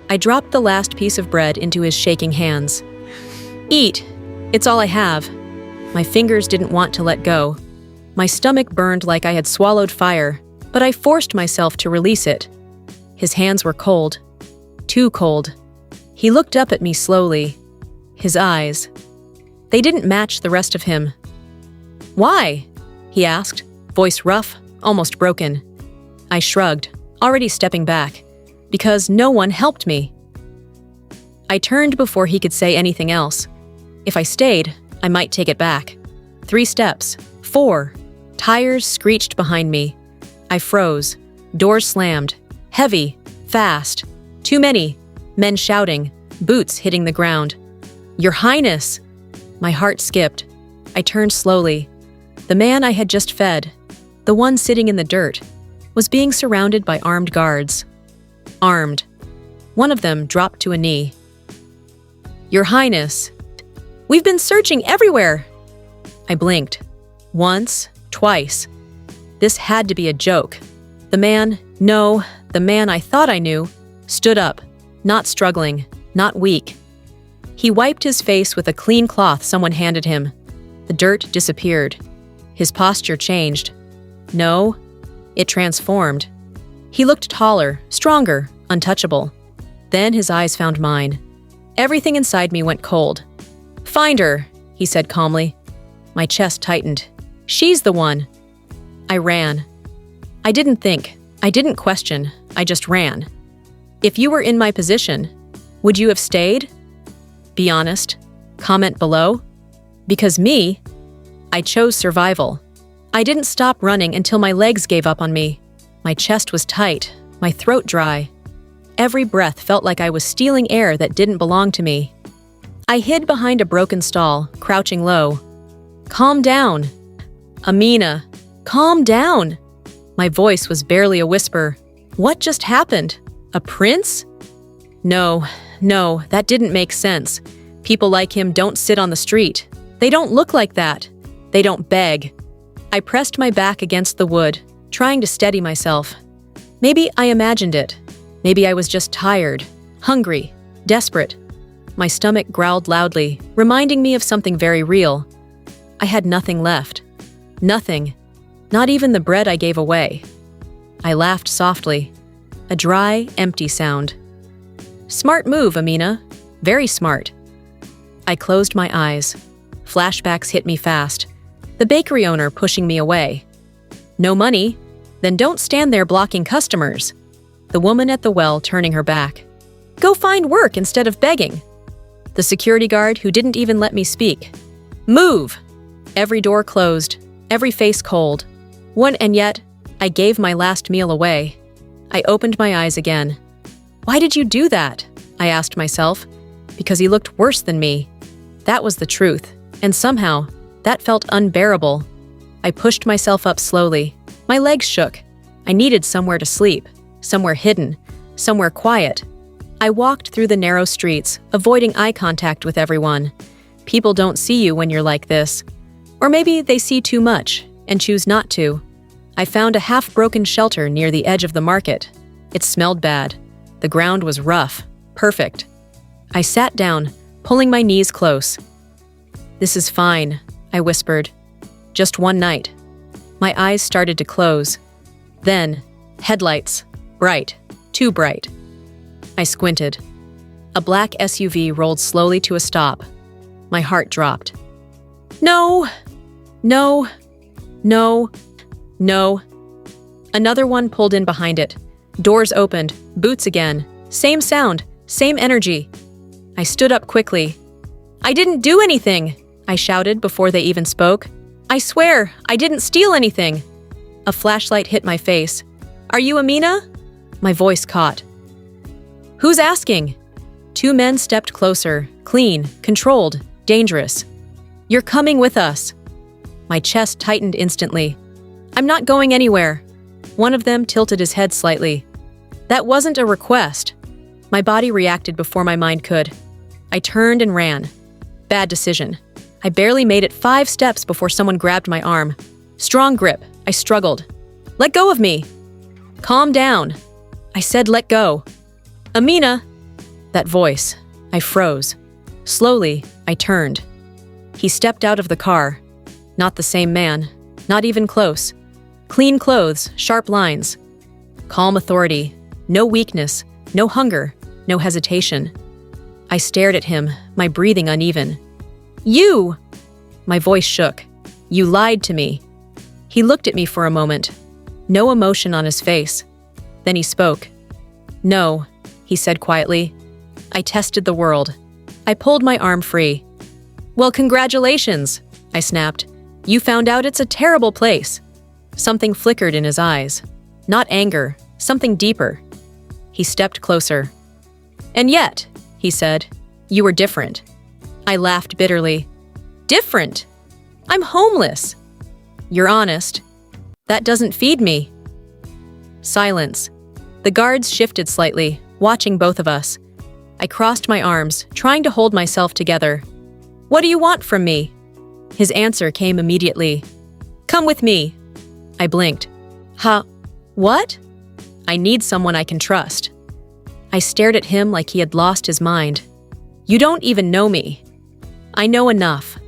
I dropped the last piece of bread into his shaking hands. Eat. It's all I have. My fingers didn't want to let go. My stomach burned like I had swallowed fire, but I forced myself to release it. His hands were cold. Too cold. He looked up at me slowly. His eyes. They didn't match the rest of him. Why? He asked, voice rough, almost broken. I shrugged, already stepping back, because no one helped me. I turned before he could say anything else. If I stayed, I might take it back. 3 steps, 4. Tires screeched behind me. I froze. Doors slammed. Heavy. Fast. Too many. Men shouting. Boots hitting the ground. Your Highness! My heart skipped. I turned slowly. The man I had just fed, the one sitting in the dirt, was being surrounded by armed guards. Armed. One of them dropped to a knee. Your Highness! We've been searching everywhere! I blinked. Once, twice. This had to be a joke. The man I thought I knew, stood up, not struggling, not weak. He wiped his face with a clean cloth someone handed him. The dirt disappeared. His posture changed. No, it transformed. He looked taller, stronger, untouchable. Then his eyes found mine. Everything inside me went cold. Find her, he said calmly. My chest tightened. She's the one. I ran. I didn't think. I didn't question. I just ran. If you were in my position, would you have stayed? Be honest. Comment below. Because me, I chose survival. I didn't stop running until my legs gave up on me. My chest was tight, my throat dry. Every breath felt like I was stealing air that didn't belong to me. I hid behind a broken stall, crouching low. Calm down. Amina, calm down. My voice was barely a whisper. What just happened? A prince? No, that didn't make sense. People like him don't sit on the street. They don't look like that. They don't beg. I pressed my back against the wood, trying to steady myself. Maybe I imagined it. Maybe I was just tired, hungry, desperate. My stomach growled loudly, reminding me of something very real. I had nothing left. Nothing. Not even the bread I gave away. I laughed softly. A dry, empty sound. Smart move, Amina. Very smart. I closed my eyes. Flashbacks hit me fast. The bakery owner pushing me away. No money? Then don't stand there blocking customers. The woman at the well turning her back. Go find work instead of begging. The security guard who didn't even let me speak. Move! Every door closed, every face cold. And yet, I gave my last meal away. I opened my eyes again. Why did you do that? I asked myself. Because he looked worse than me. That was the truth, and somehow, that felt unbearable. I pushed myself up slowly. My legs shook. I needed somewhere to sleep, somewhere hidden, somewhere quiet. I walked through the narrow streets, avoiding eye contact with everyone. People don't see you when you're like this. Or maybe they see too much and choose not to. I found a half-broken shelter near the edge of the market. It smelled bad. The ground was rough, perfect. I sat down, pulling my knees close. This is fine, I whispered. Just one night. My eyes started to close. Then, headlights. Bright. Too bright. I squinted. A black SUV rolled slowly to a stop. My heart dropped. No! No! No! No! Another one pulled in behind it. Doors opened. Boots again. Same sound. Same energy. I stood up quickly. I didn't do anything! I shouted before they even spoke. I swear, I didn't steal anything. A flashlight hit my face. Are you Amina? My voice caught. Who's asking? 2 men stepped closer, clean, controlled, dangerous. You're coming with us. My chest tightened instantly. I'm not going anywhere. One of them tilted his head slightly. That wasn't a request. My body reacted before my mind could. I turned and ran. Bad decision. I barely made it 5 steps before someone grabbed my arm. Strong grip. I struggled. Let go of me. Calm down. I said let go. Amina, That voice. I froze. Slowly, I turned. He stepped out of the car. Not the same man. Not even close. Clean clothes, sharp lines. Calm authority. No weakness, no hunger, no hesitation. I stared at him, my breathing uneven. You! My voice shook. You lied to me. He looked at me for a moment. No emotion on his face. Then he spoke. No, he said quietly. I tested the world. I pulled my arm free. Well, congratulations, I snapped. You found out it's a terrible place. Something flickered in his eyes. Not anger, something deeper. He stepped closer. And yet, he said, you were different. I laughed bitterly. Different? I'm homeless. You're honest. That doesn't feed me. Silence. The guards shifted slightly, watching both of us. I crossed my arms, trying to hold myself together. What do you want from me? His answer came immediately. Come with me. I blinked. Huh? What? I need someone I can trust. I stared at him like he had lost his mind. You don't even know me. I know enough.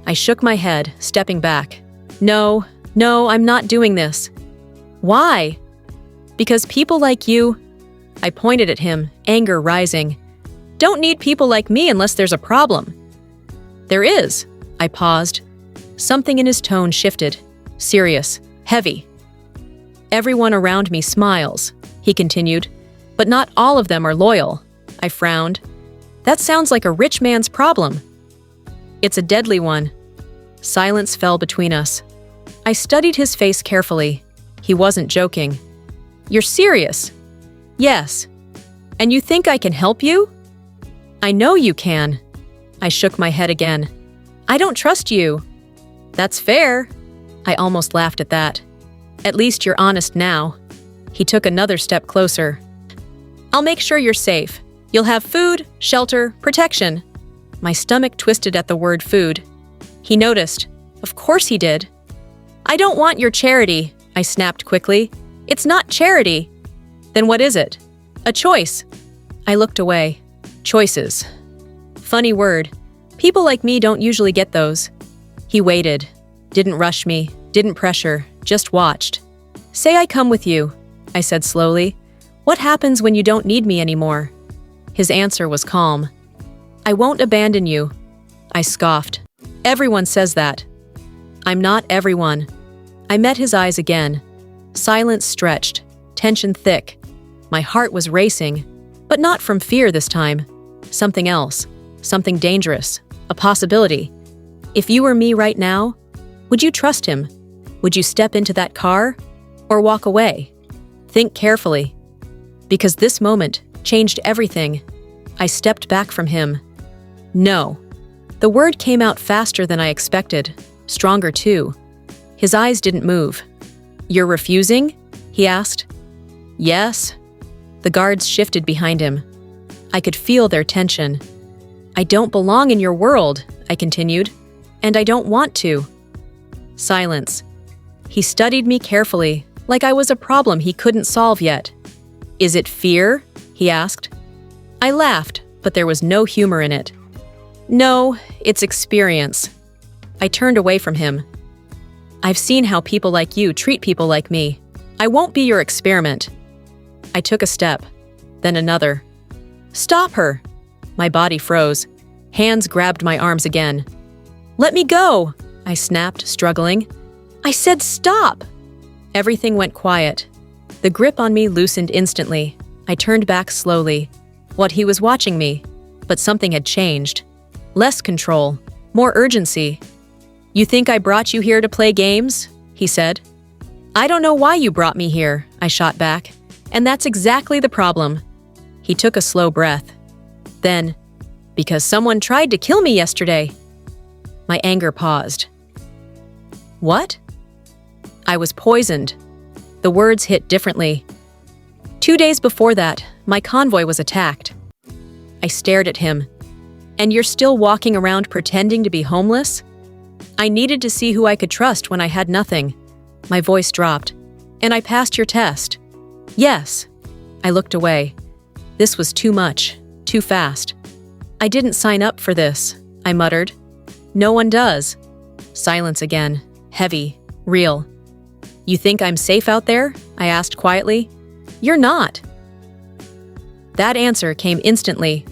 I shook my head, stepping back. No, I'm not doing this. Why? Because people like you... I pointed at him, anger rising. Don't need people like me unless there's a problem. There is. I paused. Something in his tone shifted. Serious. Heavy. Everyone around me smiles, he continued. But not all of them are loyal. I frowned. That sounds like a rich man's problem. It's a deadly one. Silence fell between us. I studied his face carefully. He wasn't joking. You're serious? Yes. And you think I can help you? I know you can. I shook my head again. I don't trust you. That's fair. I almost laughed at that. At least you're honest now. He took another step closer. I'll make sure you're safe. You'll have food, shelter, protection. My stomach twisted at the word food. He noticed. Of course he did. I don't want your charity, I snapped quickly. It's not charity. Then what is it? A choice. I looked away. Choices. Funny word. People like me don't usually get those. He waited. Didn't rush me. Didn't pressure. Just watched. Say I come with you, I said slowly. What happens when you don't need me anymore? His answer was calm. I won't abandon you. I scoffed. Everyone says that. I'm not everyone. I met his eyes again. Silence stretched, tension thick. My heart was racing, but not from fear this time. Something else, something dangerous, a possibility. If you were me right now, would you trust him? Would you step into that car or walk away? Think carefully. Because this moment changed everything. I stepped back from him. No. The word came out faster than I expected, stronger too. His eyes didn't move. You're refusing? He asked. Yes. The guards shifted behind him. I could feel their tension. I don't belong in your world, I continued, and I don't want to. Silence. He studied me carefully, like I was a problem he couldn't solve yet. Is it fear? He asked. I laughed, but there was no humor in it. No, it's experience. I turned away from him. I've seen how people like you treat people like me. I won't be your experiment. I took a step, then another. Stop her! My body froze. Hands grabbed my arms again. Let me go! I snapped, struggling. I said stop! Everything went quiet. The grip on me loosened instantly. I turned back slowly. What, he was watching me, but something had changed. Less control, more urgency. You think I brought you here to play games? He said. I don't know why you brought me here, I shot back. And that's exactly the problem. He took a slow breath. Then, because someone tried to kill me yesterday. My anger paused. What? I was poisoned. The words hit differently. 2 days before that, my convoy was attacked. I stared at him. And you're still walking around pretending to be homeless? I needed to see who I could trust when I had nothing. My voice dropped. And I passed your test. Yes. I looked away. This was too much. too fast. "I didn't sign up for this," I muttered. "No one does." Silence again, heavy, real. "You think I'm safe out there?" I asked quietly. "You're not." That answer came instantly.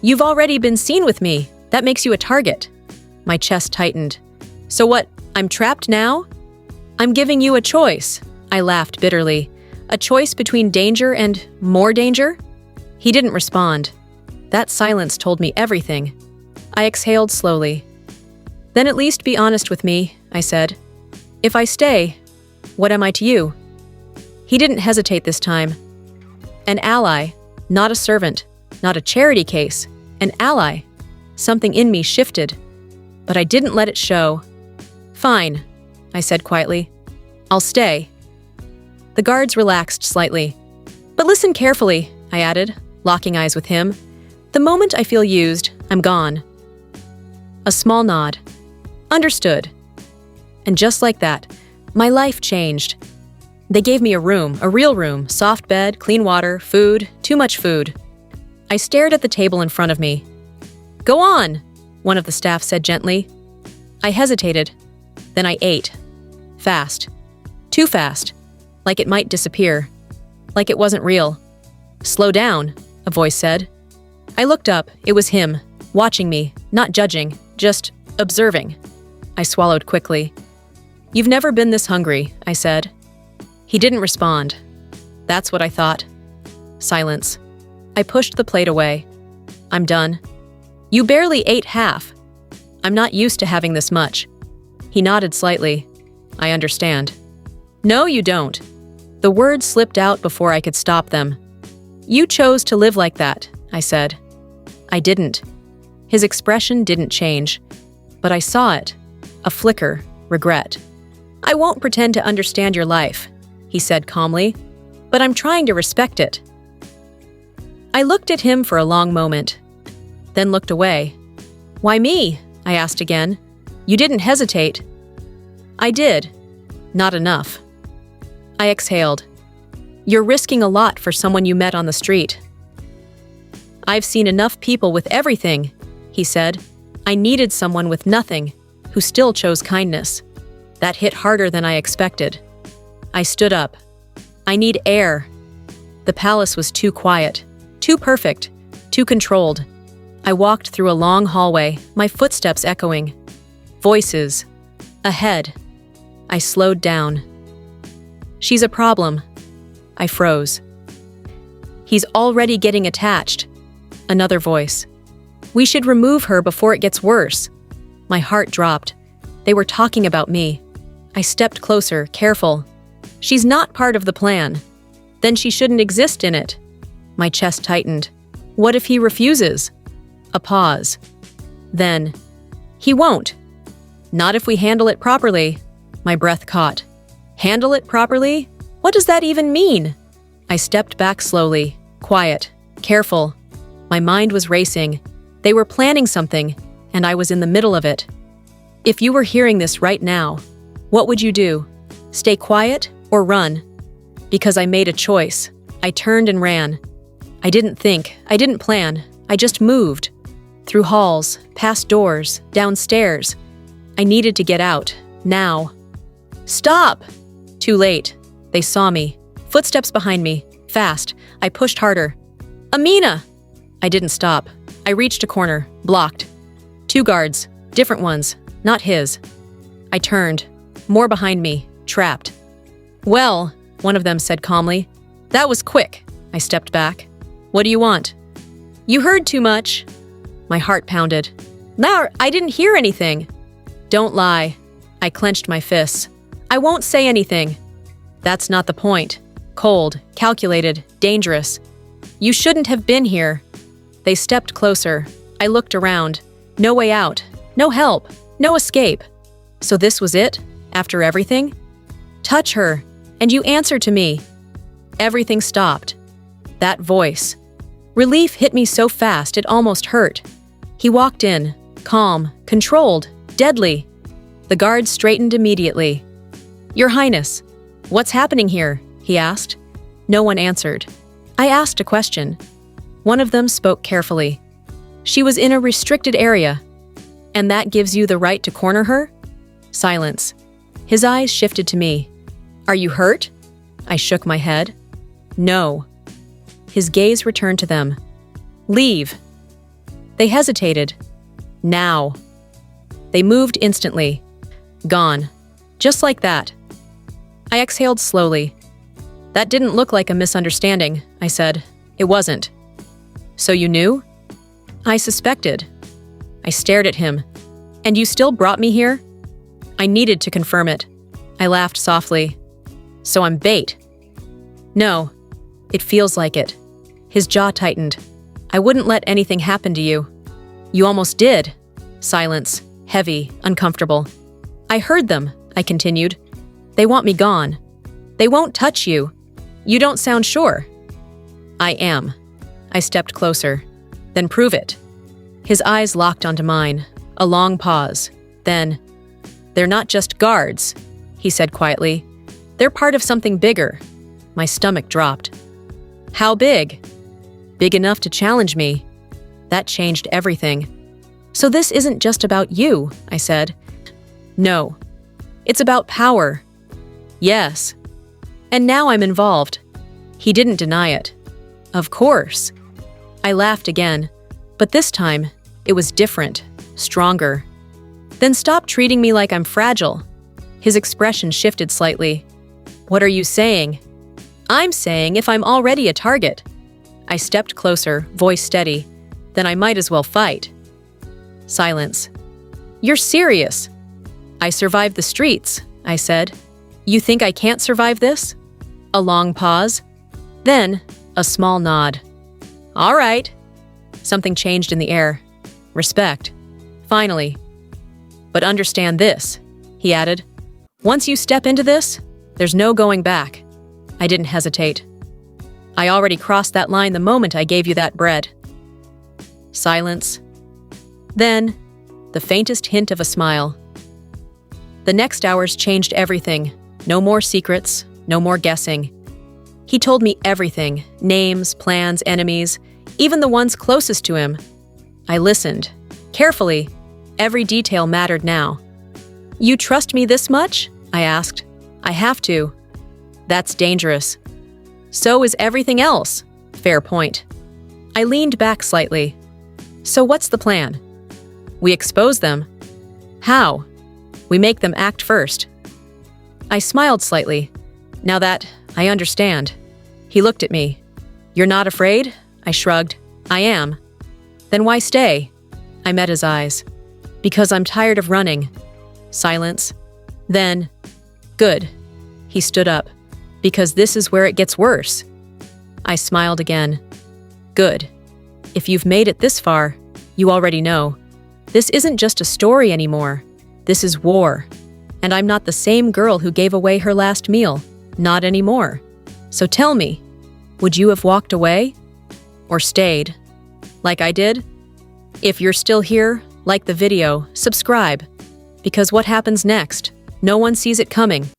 "You've already been seen with me. That makes you a target." My chest tightened. "So what, I'm trapped now?" "I'm giving you a choice," I laughed bitterly. "A choice between danger and more danger?" He didn't respond. That silence told me everything. I exhaled slowly. "Then at least be honest with me," I said. "If I stay, what am I to you?" He didn't hesitate this time. An ally, not a servant, not a charity case, an ally. Something in me shifted, but I didn't let it show. "Fine," I said quietly. "I'll stay." The guards relaxed slightly. "But listen carefully," I added, locking eyes with him. "The moment I feel used, I'm gone." A small nod. "Understood." And just like that, my life changed. They gave me a room, a real room, soft bed, clean water, food, too much food. I stared at the table in front of me. "Go on," one of the staff said gently. I hesitated. Then I ate. Fast. Too fast. Like it might disappear. Like it wasn't real. "Slow down," a voice said. I looked up. It was him, watching me, not judging, just observing. I swallowed quickly. "You've never been this hungry," I said. He didn't respond. That's what I thought. Silence. I pushed the plate away. "I'm done." "You barely ate half." "I'm not used to having this much." He nodded slightly. "I understand." "No, you don't." The words slipped out before I could stop them. "You chose to live like that," I said. I didn't. His expression didn't change, but I saw it. A flicker, regret. "I won't pretend to understand your life," he said calmly, "but I'm trying to respect it." I looked at him for a long moment, then looked away. "Why me?" I asked again. "You didn't hesitate." "I did. Not enough." I exhaled. "You're risking a lot for someone you met on the street." "I've seen enough people with everything," he said. "I needed someone with nothing, who still chose kindness." That hit harder than I expected. I stood up. "I need air." The palace was too quiet, too perfect, too controlled. I walked through a long hallway, my footsteps echoing. Voices. Ahead. I slowed down. "She's a problem." I froze. "He's already getting attached." Another voice. "We should remove her before it gets worse." My heart dropped. They were talking about me. I stepped closer, careful. "She's not part of the plan." "Then she shouldn't exist in it." My chest tightened. "What if he refuses?" A pause. Then, "He won't." "Not if we handle it properly." My breath caught. "Handle it properly? What does that even mean?" I stepped back slowly, quiet, careful. My mind was racing. They were planning something, and I was in the middle of it. If you were hearing this right now, what would you do? Stay quiet or run? Because I made a choice. I turned and ran. I didn't think, I didn't plan, I just moved. Through halls, past doors, downstairs. I needed to get out, now. "Stop!" Too late. They saw me. Footsteps behind me. Fast. I pushed harder. "Amina!" I didn't stop. I reached a corner, blocked. 2 guards, different ones, not his. I turned. More behind me, trapped. "Well," one of them said calmly. "That was quick." I stepped back. "What do you want?" "You heard too much." My heart pounded. "No, I didn't hear anything." "Don't lie." I clenched my fists. "I won't say anything." "That's not the point. Cold, calculated, dangerous. You shouldn't have been here." They stepped closer. I looked around. No way out. No help. No escape. So this was it? After everything? "Touch her, and you answer to me." Everything stopped. That voice. Relief hit me so fast it almost hurt. He walked in, calm, controlled, deadly. The guard straightened immediately. "Your Highness, what's happening here?" he asked. No one answered. I asked a question. One of them spoke carefully. She was in a restricted area. And that gives you the right to corner her? Silence. His eyes shifted to me. Are you hurt? I shook my head. No. His gaze returned to them. Leave. They hesitated. Now. They moved instantly. Gone. Just like that. I exhaled slowly. That didn't look like a misunderstanding, I said. It wasn't. So you knew? I suspected. I stared at him. And you still brought me here? I needed to confirm it. I laughed softly. So I'm bait. No. It feels like it. His jaw tightened. I wouldn't let anything happen to you. You almost did. Silence. Heavy. Uncomfortable. I heard them, I continued. They want me gone. They won't touch you. You don't sound sure. I am. I stepped closer. Then prove it. His eyes locked onto mine. A long pause. Then, they're not just guards, he said quietly. They're part of something bigger. My stomach dropped. How big? Big enough to challenge me. That changed everything. So this isn't just about you, I said. No. It's about power. Yes. And now I'm involved. He didn't deny it. Of course. I laughed again, but this time, it was different, stronger. Then stop treating me like I'm fragile. His expression shifted slightly. What are you saying? I'm saying if I'm already a target. I stepped closer, voice steady. Then I might as well fight. Silence. You're serious. I survived the streets, I said. You think I can't survive this? A long pause. Then, a small nod. All right. Something changed in the air. Respect. Finally. But understand this, he added. Once you step into this, there's no going back. I didn't hesitate. I already crossed that line the moment I gave you that bread. Silence. Then, the faintest hint of a smile. The next hours changed everything. No more secrets, no more guessing. He told me everything, names, plans, enemies, even the ones closest to him. I listened. Carefully. Every detail mattered now. You trust me this much? I asked. I have to. That's dangerous. So is everything else. Fair point. I leaned back slightly. So what's the plan? We expose them. How? We make them act first. I smiled slightly. Now that I understand. He looked at me. You're not afraid? I shrugged. I am. Then why stay? I met his eyes. Because I'm tired of running. Silence. Then, good. He stood up. Because this is where it gets worse. I smiled again. Good. If you've made it this far, you already know. This isn't just a story anymore. This is war. And I'm not the same girl who gave away her last meal. Not anymore. So tell me, would you have walked away? Or stayed? Like I did? If you're still here, like the video, subscribe. Because what happens next? No one sees it coming.